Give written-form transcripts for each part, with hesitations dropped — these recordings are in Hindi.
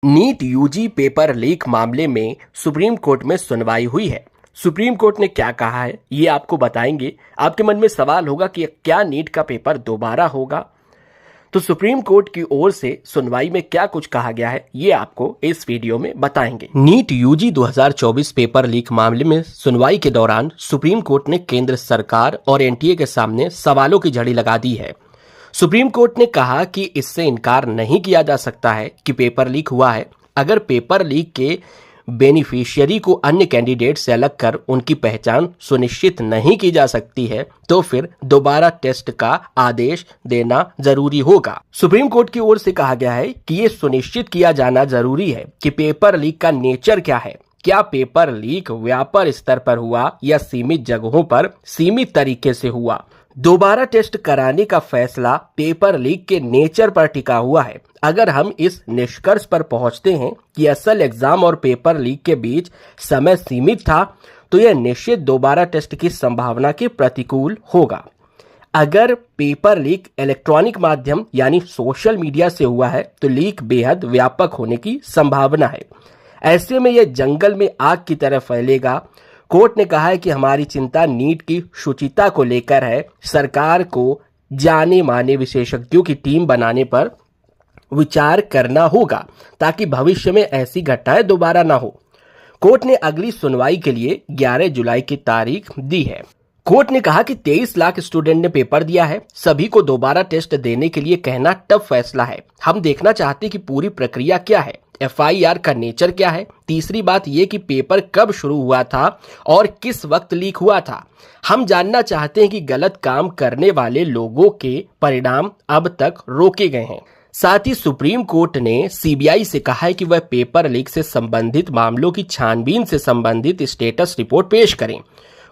नीट यूजी पेपर लीक मामले में सुप्रीम कोर्ट में सुनवाई हुई है। सुप्रीम कोर्ट ने क्या कहा है ये आपको बताएंगे। आपके मन में सवाल होगा कि क्या नीट का पेपर दोबारा होगा, तो सुप्रीम कोर्ट की ओर से सुनवाई में क्या कुछ कहा गया है ये आपको इस वीडियो में बताएंगे। नीट यूजी 2024 पेपर लीक मामले में सुनवाई के दौरान सुप्रीम कोर्ट ने केंद्र सरकार और एनटीए के सामने सवालों की झड़ी लगा दी है। सुप्रीम कोर्ट ने कहा कि इससे इनकार नहीं किया जा सकता है कि पेपर लीक हुआ है। अगर पेपर लीक के बेनिफिशियरी को अन्य कैंडिडेट से अलग कर उनकी पहचान सुनिश्चित नहीं की जा सकती है तो फिर दोबारा टेस्ट का आदेश देना जरूरी होगा। सुप्रीम कोर्ट की ओर से कहा गया है कि ये सुनिश्चित किया जाना जरूरी है कि पेपर लीक का नेचर क्या है। क्या पेपर लीक व्यापक स्तर पर हुआ या सीमित जगहों पर सीमित तरीके से हुआ। दोबारा टेस्ट कराने का फैसला पेपर लीक के नेचर पर टिका हुआ है। अगर हम इस निष्कर्ष पर पहुंचते हैं कि असल एग्जाम और पेपर लीक के बीच समय सीमित था तो यह निश्चित दोबारा टेस्ट की संभावना के प्रतिकूल होगा। अगर पेपर लीक इलेक्ट्रॉनिक माध्यम यानी सोशल मीडिया से हुआ है तो लीक बेहद व्यापक होने की संभावना है। ऐसे में यह जंगल में आग की तरह फैलेगा। कोर्ट ने कहा है कि हमारी चिंता नीट की शुचिता को लेकर है। सरकार को जाने माने विशेषज्ञों की टीम बनाने पर विचार करना होगा ताकि भविष्य में ऐसी घटनाएं दोबारा ना हो। कोर्ट ने अगली सुनवाई के लिए 11 जुलाई की तारीख दी है। कोर्ट ने कहा कि 23 लाख स्टूडेंट ने पेपर दिया है। सभी को दोबारा टेस्ट देने के लिए कहना टफ फैसला है। हम देखना चाहते कि पूरी प्रक्रिया क्या है, एफआईआर का नेचर क्या है। तीसरी बात यह कि पेपर कब शुरू हुआ था और किस वक्त लीक हुआ था। हम जानना चाहते हैं कि गलत काम करने वाले लोगों के परिणाम अब तक रोके गए हैं। साथ ही सुप्रीम कोर्ट ने सीबीआई से कहा है कि वह पेपर लीक से संबंधित मामलों की छानबीन से संबंधित स्टेटस रिपोर्ट पेश करें।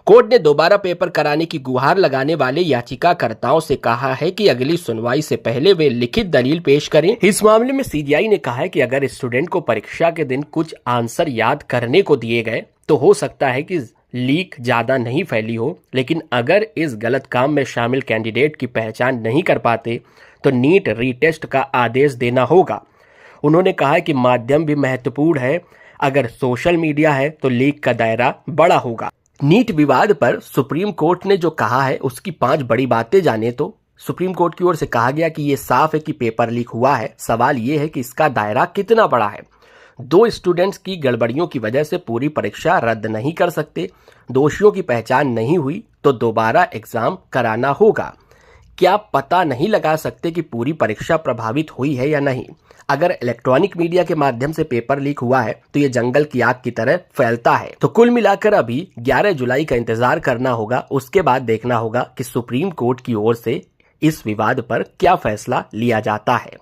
कोर्ट ने दोबारा पेपर कराने की गुहार लगाने वाले याचिकाकर्ताओं से कहा है कि अगली सुनवाई से पहले वे लिखित दलील पेश करें। इस मामले में सीबीआई ने कहा है कि अगर स्टूडेंट को परीक्षा के दिन कुछ आंसर याद करने को दिए गए तो हो सकता है कि लीक ज्यादा नहीं फैली हो, लेकिन अगर इस गलत काम में शामिल कैंडिडेट की पहचान नहीं कर पाते तो नीट रीटेस्ट का आदेश देना होगा। उन्होंने कहा कि माध्यम भी महत्वपूर्ण है। अगर सोशल मीडिया है तो लीक का दायरा बड़ा होगा। नीट विवाद पर सुप्रीम कोर्ट ने जो कहा है उसकी 5 बड़ी बातें जाने तो सुप्रीम कोर्ट की ओर से कहा गया कि ये साफ है कि पेपर लीक हुआ है। सवाल ये है कि इसका दायरा कितना बड़ा है। 2 स्टूडेंट्स की गड़बड़ियों की वजह से पूरी परीक्षा रद्द नहीं कर सकते। दोषियों की पहचान नहीं हुई तो दोबारा एग्जाम कराना होगा। क्या पता नहीं लगा सकते कि पूरी परीक्षा प्रभावित हुई है या नहीं। अगर इलेक्ट्रॉनिक मीडिया के माध्यम से पेपर लीक हुआ है तो ये जंगल की आग की तरह फैलता है। तो कुल मिलाकर अभी 11 जुलाई का इंतजार करना होगा। उसके बाद देखना होगा कि सुप्रीम कोर्ट की ओर से इस विवाद पर क्या फैसला लिया जाता है।